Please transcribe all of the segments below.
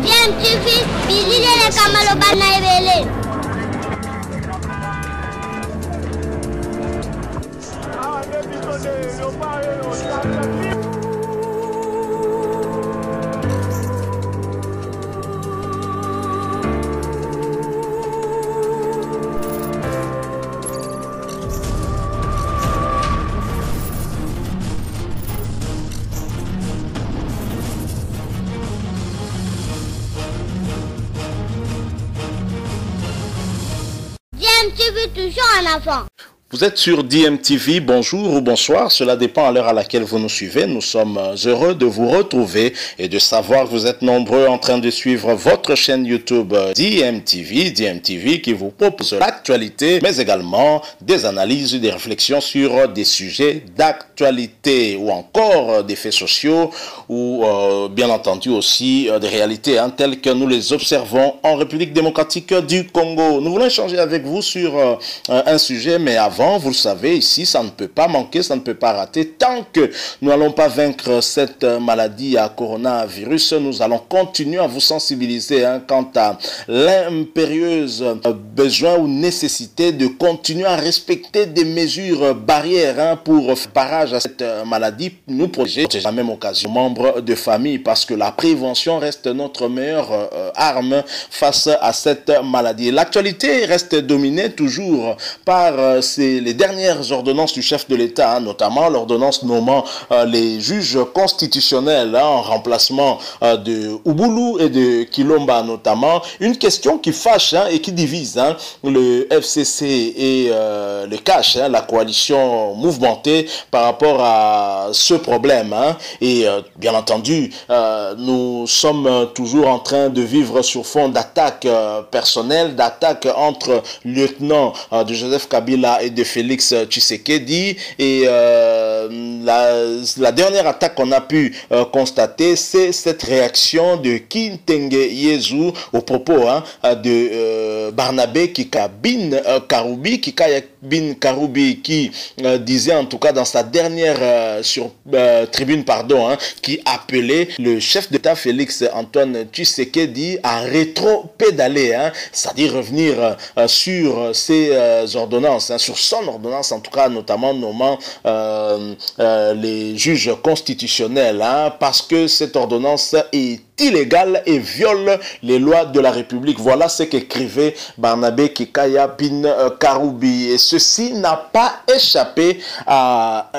DMTV, bilile kamalo bana ebele. DMTV toujours en avant. Vous êtes sur DMTV, bonjour ou bonsoir, cela dépend à l'heure à laquelle vous nous suivez. Nous sommes heureux de vous retrouver et de savoir que vous êtes nombreux en train de suivre votre chaîne YouTube DMTV qui vous propose l'actualité, mais également des analyses, des réflexions sur des sujets d'actualité ou encore des faits sociaux ou bien entendu aussi des réalités telles que nous les observons en République démocratique du Congo. Nous voulons échanger avec vous sur un sujet, mais avant, vous le savez, ici, ça ne peut pas manquer, ça ne peut pas rater. Tant que nous n'allons pas vaincre cette maladie à coronavirus, nous allons continuer à vous sensibiliser quant à l'impérieuse besoin ou nécessité de continuer à respecter des mesures barrières pour faire barrage à cette maladie, nous protéger à la même occasion membres de famille, parce que la prévention reste notre meilleure arme face à cette maladie. L'actualité reste dominée toujours par les dernières ordonnances du chef de l'État, notamment l'ordonnance nommant les juges constitutionnels en remplacement de Ouboulou et de Kilomba notamment. Une question qui fâche et qui divise le FCC et le CACH, la coalition mouvementée, par rapport à ce problème. Et bien entendu, nous sommes toujours en train de vivre sur fond d'attaques personnelles, d'attaques entre lieutenants de Joseph Kabila et de Félix Tshisekedi. Et la dernière attaque qu'on a pu constater, c'est cette réaction de Kintenge Yezu au propos de Barnabé Kikabin Karoubi, qui disait en tout cas dans sa dernière tribune, qui appelait le chef d'État Félix Antoine Tshisekedi à rétro-pédaler, c'est-à-dire revenir sur ses ordonnances, sur son ordonnance en tout cas, notamment nommant les juges constitutionnels, parce que cette ordonnance est illégale et viole les lois de la République. Voilà ce qu'écrivait Barnabé Kikaya Bin Karoubi. Et ceci n'a pas échappé à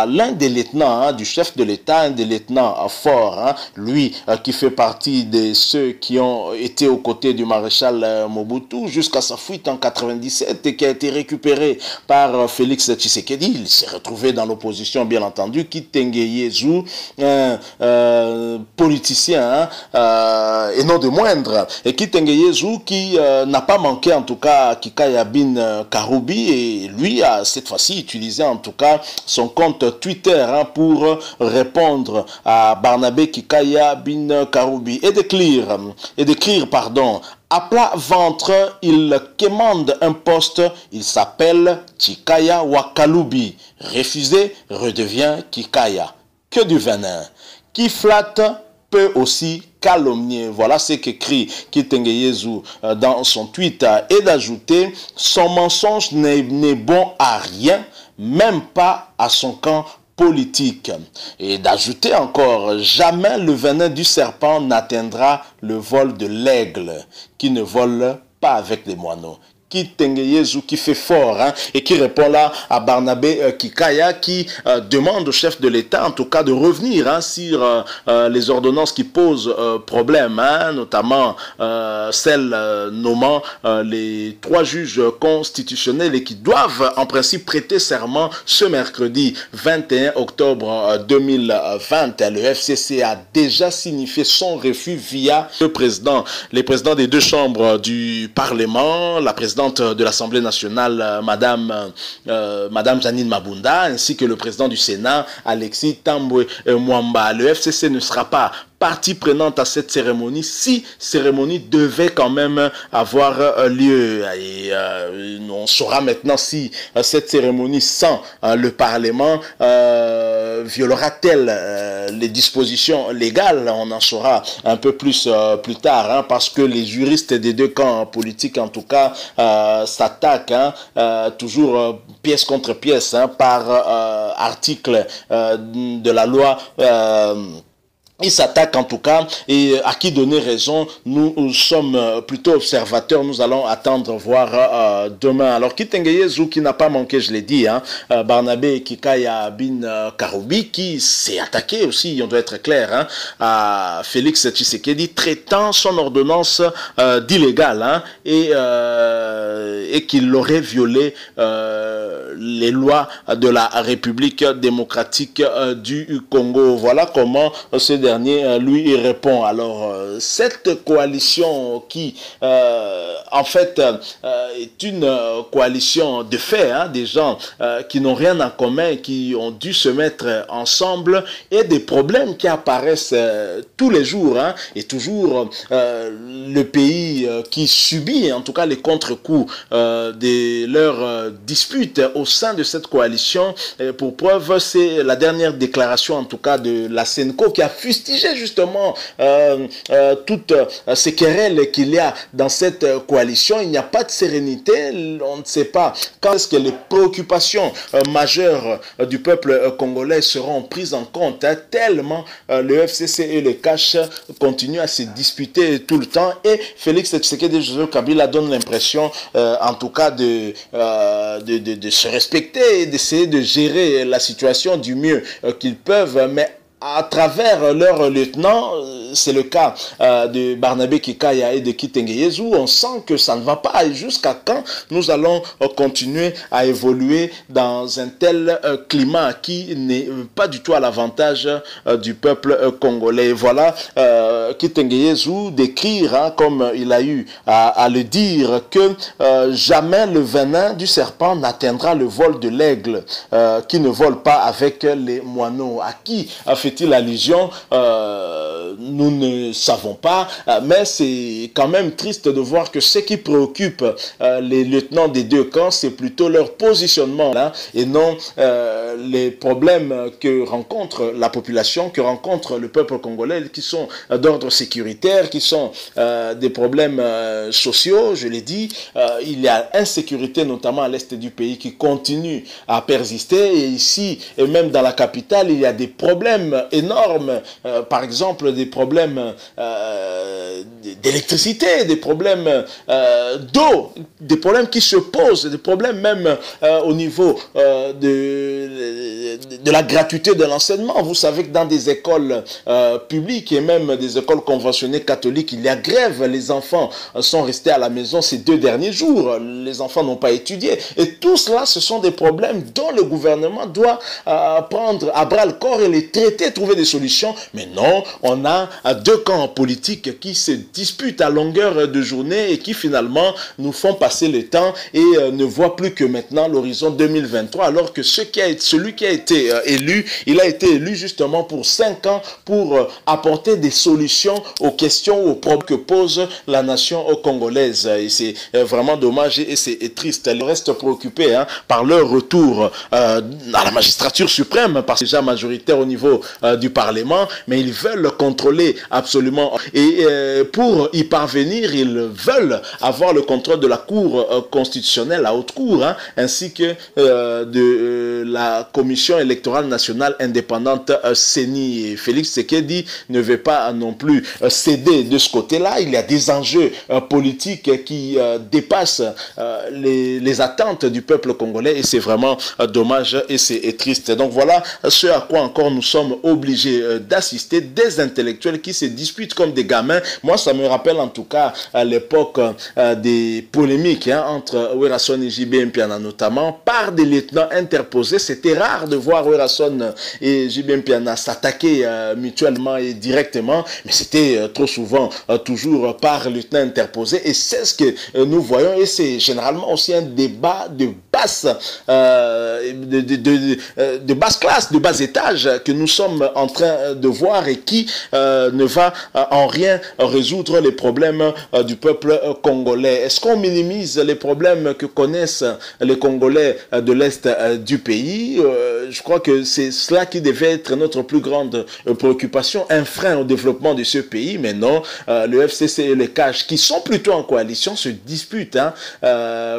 l'un des lieutenants du chef de l'État, un des lieutenants forts, lui qui fait partie de ceux qui ont été aux côtés du maréchal Mobutu jusqu'à sa fuite en 97 et qui a été récupéré par Félix Tshisekedi. Il s'est retrouvé dans l'opposition, bien entendu. Kitenge Yezu, politicien, et non de moindre, et Kitenge Yezu qui n'a pas manqué en tout cas Kikaya Bin Karoubi, et lui a cette fois-ci utilisé en tout cas son compte Twitter pour répondre à Barnabé Kikaya Bin Karoubi et d'écrire à plat ventre, il commande un poste, il s'appelle Chikaya Wakalubi. Refusé, redevient Kikaya. Que du venin. Qui flatte peut aussi calomnier. Voilà ce qu'écrit Kitenge Yezu dans son tweet, et d'ajouter: son mensonge n'est bon à rien, même pas à son camp politique. Et d'ajouter encore: jamais le venin du serpent n'atteindra le vol de l'aigle, qui ne vole pas avec les moineaux. Kitenge Yezu qui fait fort et qui répond là à Barnabé Kikaya, qui demande au chef de l'État en tout cas de revenir sur les ordonnances qui posent problème, notamment celles nommant les 3 juges constitutionnels et qui doivent en principe prêter serment ce mercredi 21 octobre 2020. Le FCC a déjà signifié son refus via les présidents des 2 chambres du Parlement, la présidente de l'Assemblée nationale, Madame Janine Mabunda, ainsi que le président du Sénat, Alexis Tambwe Mwamba. Le FCC ne sera pas parties prenantes à cette cérémonie, si cérémonie devait quand même avoir lieu. Et on saura maintenant si cette cérémonie sans le Parlement violera-t-elle les dispositions légales. On en saura un peu plus plus tard, hein, parce que les juristes des deux camps politiques, en tout cas, s'attaquent toujours pièce contre pièce, hein, par article de la loi. Il s'attaque en tout cas, et à qui donner raison, nous sommes plutôt observateurs, nous allons attendre voir demain. Alors Kitengeyezou qui n'a pas manqué, je l'ai dit, hein, Barnabé Kikaya Bin Karoubi qui s'est attaqué aussi, on doit être clair, hein, à Félix Tshisekedi, traitant son ordonnance d'illégal, hein, et qu'il aurait violé les lois de la République démocratique du Congo. Voilà comment ce dernier lui répond. Alors cette coalition qui en fait est une coalition de fait, hein, des gens qui n'ont rien en commun, qui ont dû se mettre ensemble, et des problèmes qui apparaissent tous les jours, hein, et toujours le pays qui subit en tout cas les contre-coups de leurs disputes au sein de cette coalition. Pour preuve, c'est la dernière déclaration en tout cas de la Senco qui a fustigé justement toutes ces querelles qu'il y a dans cette coalition. Il n'y a pas de sérénité, on ne sait pas quand est-ce que les préoccupations majeures du peuple congolais seront prises en compte, hein, tellement le FCC et le CACH continuent à se disputer tout le temps, et Félix Tshisekedi Joseph Kabila donne l'impression en tout cas de se respecter et d'essayer de gérer la situation du mieux qu'ils peuvent, mais à travers leur lieutenant, c'est le cas de Barnabé Kikaya et de Kitengeyezou, on sent que ça ne va pas. Et jusqu'à quand nous allons continuer à évoluer dans un tel climat qui n'est pas du tout à l'avantage du peuple congolais. Voilà Kitengeyezou décrire, hein, comme il a eu à le dire, que jamais le venin du serpent n'atteindra le vol de l'aigle, qui ne vole pas avec les moineaux. À qui fait-il allusion? Nous ne savons pas, mais c'est quand même triste de voir que ce qui préoccupe les lieutenants des deux camps, c'est plutôt leur positionnement, là, et non les problèmes que rencontre la population, que rencontre le peuple congolais, qui sont d'ordre sécuritaire, qui sont des problèmes sociaux, je l'ai dit. Il y a insécurité, notamment à l'est du pays, qui continue à persister, et ici, et même dans la capitale, il y a des problèmes énormes, par exemple des problèmes d'électricité, des problèmes d'eau, des problèmes qui se posent, des problèmes même au niveau de la gratuité de l'enseignement. Vous savez que dans des écoles publiques et même des écoles conventionnées catholiques, il y a grève, les enfants sont restés à la maison ces 2 derniers jours, les enfants n'ont pas étudié, et tout cela, ce sont des problèmes dont le gouvernement doit prendre à bras le corps et les traiter, trouver des solutions. Mais non, on a 2 camps politiques qui se disputent à longueur de journée et qui finalement nous font passer le temps et ne voient plus que maintenant l'horizon 2023, alors que celui qui a été élu, il a été élu justement pour 5 ans pour apporter des solutions aux questions, aux problèmes que pose la nation congolaise. Et c'est vraiment dommage et c'est triste. Ils restent préoccupés, hein, par leur retour à la magistrature suprême, parce que déjà majoritaire au niveau du Parlement, mais ils veulent contrôler absolument. Et pour y parvenir, ils veulent avoir le contrôle de la Cour constitutionnelle, la haute cour, hein, ainsi que de la Commission électorale nationale indépendante CENI. Et Félix Tshisekedi ne veut pas non plus céder de ce côté-là. Il y a des enjeux politiques qui dépassent les attentes du peuple congolais, et c'est vraiment dommage et c'est triste. Donc voilà ce à quoi encore nous sommes obligés d'assister, des intellectuels qui se disputent comme des gamins. Moi, ça me rappelle en tout cas à l'époque des polémiques, hein, entre Werason et JB Mpiana, notamment par des lieutenants interposés. C'était rare de voir Werason et JB Mpiana s'attaquer mutuellement et directement, mais c'était trop souvent toujours par lieutenant interposé, et c'est ce que nous voyons, et c'est généralement aussi un débat de basse, de basse classe, de bas étage que nous sommes en train de voir et qui ne va en rien résoudre les problèmes du peuple congolais. Est-ce qu'on minimise les problèmes que connaissent les Congolais de l'Est du pays? Je crois que c'est cela qui devait être notre plus grande préoccupation, un frein au développement de ce pays. Mais non, le FCC et les CAJ, qui sont plutôt en coalition, se disputent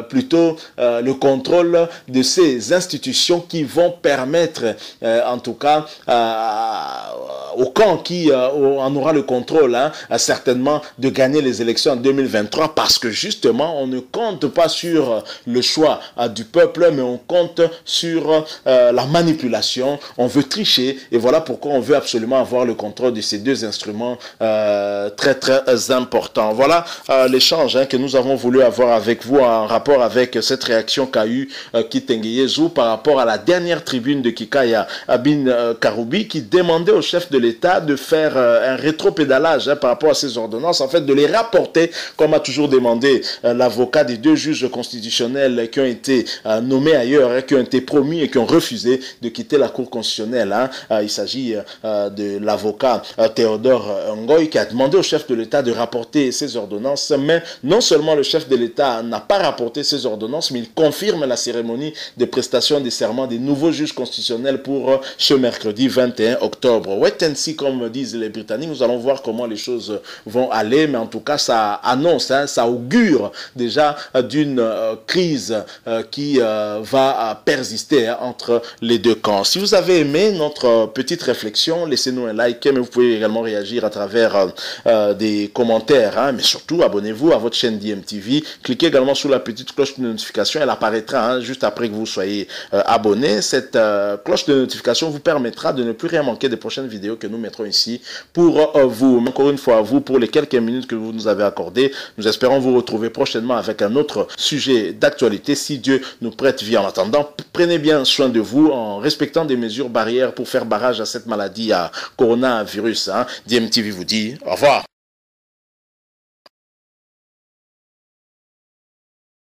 plutôt le contrôle de ces institutions qui vont permettre, en tout cas, au camp qui en aura le contrôle, certainement, de gagner les élections en 2023, parce que justement, on ne compte pas sur le choix du peuple, mais on compte sur la manipulation. On veut tricher, et voilà pourquoi on veut absolument avoir le contrôle de ces deux instruments très très importants. Voilà l'échange que nous avons voulu avoir avec vous en rapport avec cette réaction qu'a eu Kitenge par rapport à la dernière tribune de Kikaya Abin Karoubi, qui demandait au chef de l'État de faire un rétropédalage par rapport à ces ordonnances, en fait de les rapporter, comme a toujours demandé l'avocat des deux juges constitutionnels qui ont été nommés ailleurs, qui ont été promis et qui ont refusé de quitter la Cour constitutionnelle. Il s'agit de l'avocat Théodore Ngoy, qui a demandé au chef de l'État de rapporter ces ordonnances, mais non seulement le chef de l'État n'a pas rapporté ces ordonnances, mais il confirme la cérémonie de prestation des serments des nouveaux juges constitutionnels pour ce mercredi 21 octobre. Wait and see, comme disent les Britanniques. Nous allons voir comment les choses vont aller, mais en tout cas ça annonce, ça augure déjà d'une crise qui va persister entre les deux camps. Si vous avez aimé notre petite réflexion, laissez-nous un like, mais vous pouvez également réagir à travers des commentaires, mais surtout abonnez-vous à votre chaîne DMTV, cliquez également sur la petite cloche de notification, elle apparaîtra juste après que vous soyez abonné. Cette cloche de notification vous permettra de ne plus rien manquer des prochaines vidéos que nous mettrons ici pour vous. Encore une fois, à vous pour les quelques minutes que vous nous avez accordées. Nous espérons vous retrouver prochainement avec un autre sujet d'actualité, si Dieu nous prête vie. En attendant, prenez bien soin de vous en respectant des mesures barrières pour faire barrage à cette maladie à coronavirus. DMTV vous dit au revoir.